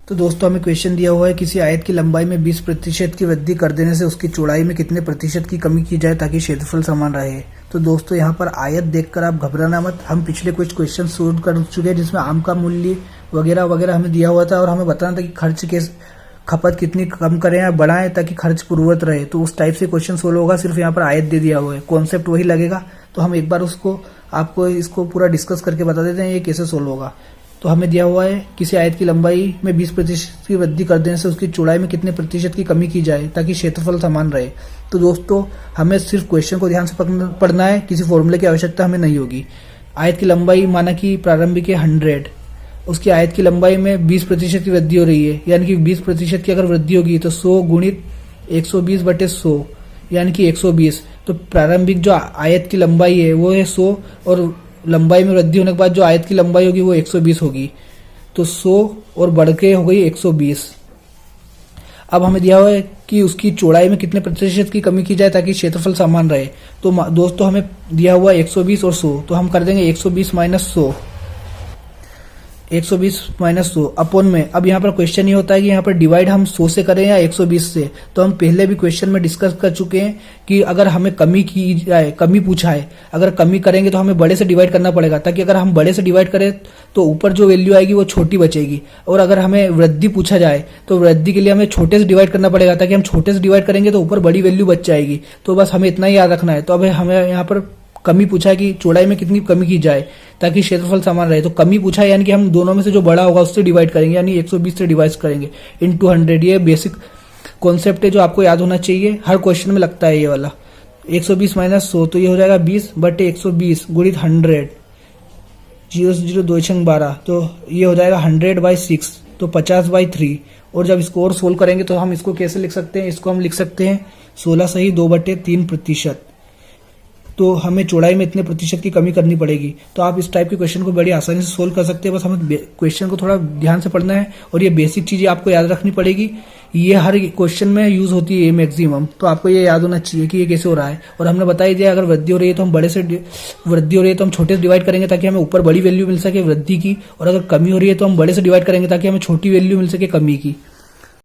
तो दोस्तों हमें क्वेश्चन दिया हुआ है किसी आयत की लंबाई में 20% की वृद्धि कर देने से उसकी चौड़ाई में कितने प्रतिशत की कमी की जाए ताकि क्षेत्रफल समान रहे। तो दोस्तों यहाँ पर आयत देखकर आप घबराना मत। हम पिछले कुछ क्वेश्चन सोल्व कर चुके हैं जिसमें आम का मूल्य वगैरह वगैरह हमें दिया हुआ था और हमें बताना था कि खर्च के खपत कितनी कम करें या बढ़ाएं ताकि खर्च पूर्ववत रहे। तो उस टाइप से क्वेश्चन सोल्व होगा। सिर्फ यहाँ पर आयत दे दिया हुआ है, कॉन्सेप्ट वही लगेगा। तो हम एक बार उसको आपको इसको पूरा डिस्कस करके बता देते हैं ये कैसे सोल्व होगा। तो हमें दिया हुआ है किसी आयत की लंबाई में 20% की वृद्धि कर देने से उसकी चौड़ाई में कितने प्रतिशत की कमी की जाए ताकि क्षेत्रफल समान रहे। तो दोस्तों हमें सिर्फ क्वेश्चन को ध्यान से पढ़ना है, किसी फॉर्मूले की आवश्यकता हमें नहीं होगी। आयत की लंबाई माना कि प्रारंभिक है 100, उसकी आयत की लंबाई में 20% की वृद्धि हो रही है, यानी कि 20% की अगर वृद्धि होगी तो 100 गुणित 120/100 यानी कि 120। तो प्रारंभिक जो आयत की लंबाई है वो है 100 और लंबाई में वृद्धि होने के बाद जो आयत की लंबाई होगी वो 120 होगी। तो 100 और बढ़ के हो गई 120। अब हमें दिया हुआ है कि उसकी चौड़ाई में कितने प्रतिशत की कमी की जाए ताकि क्षेत्रफल समान रहे। तो दोस्तों हमें दिया हुआ है 120 और 100, तो हम कर देंगे 120 माइनस 100, 120 माइनस 100 अपॉन में। अब यहाँ पर क्वेश्चन ये होता है कि यहाँ पर डिवाइड हम 100 से करें या 120 से। तो हम पहले भी क्वेश्चन में डिस्कस कर चुके हैं कि अगर हमें कमी की जाए, कमी पूछा है, अगर कमी करेंगे तो हमें बड़े से डिवाइड करना पड़ेगा, ताकि अगर हम बड़े से डिवाइड करें तो ऊपर जो वैल्यू आएगी वो छोटी बचेगी। और अगर हमें वृद्धि पूछा जाए तो वृद्धि के लिए हमें छोटे से डिवाइड करना पड़ेगा, ताकि हम छोटे से डिवाइड करेंगे तो ऊपर बड़ी वैल्यू बच जाएगी। तो बस हमें इतना ही याद रखना है। तो अब हमें यहाँ पर कमी पूछा है कि चौड़ाई में कितनी कमी की जाए ताकि क्षेत्रफल समान रहे। तो कमी पूछा है यानी कि हम दोनों में से जो बड़ा होगा उससे डिवाइड करेंगे, यानी 120 से डिवाइड करेंगे इनटू 100। ये बेसिक कॉन्सेप्ट है जो आपको याद होना चाहिए, हर क्वेश्चन में लगता है ये वाला। 120 माइनस 100 तो ये हो जाएगा 20/120 गुणित 100, 0 से 0 2 छंग 12, तो ये हो जाएगा 100/6, तो 50/3। और जब इसको और सोल्व करेंगे तो हम इसको कैसे लिख सकते हैं, इसको हम लिख सकते हैं 16 सही 2/3%। तो हमें चौड़ाई में इतने प्रतिशत की कमी करनी पड़ेगी। तो आप इस टाइप के क्वेश्चन को बड़ी आसानी से सोल्व कर सकते हैं। बस हमें क्वेश्चन को थोड़ा ध्यान से पढ़ना है और ये बेसिक चीजें आपको याद रखनी पड़ेगी। ये हर क्वेश्चन में यूज होती है मैक्सिमम, तो आपको ये याद होना चाहिए कि ये कैसे हो रहा है। और हमने बता ही दिया अगर वृद्धि हो रही है तो हम वृद्धि हो रही है तो हम छोटे से डिवाइड करेंगे ताकि हमें ऊपर बड़ी वैल्यू मिल सके वृद्धि की, और अगर कमी हो रही है तो हम बड़े से डिवाइड करेंगे ताकि हमें छोटी वैल्यू मिल सके कमी की।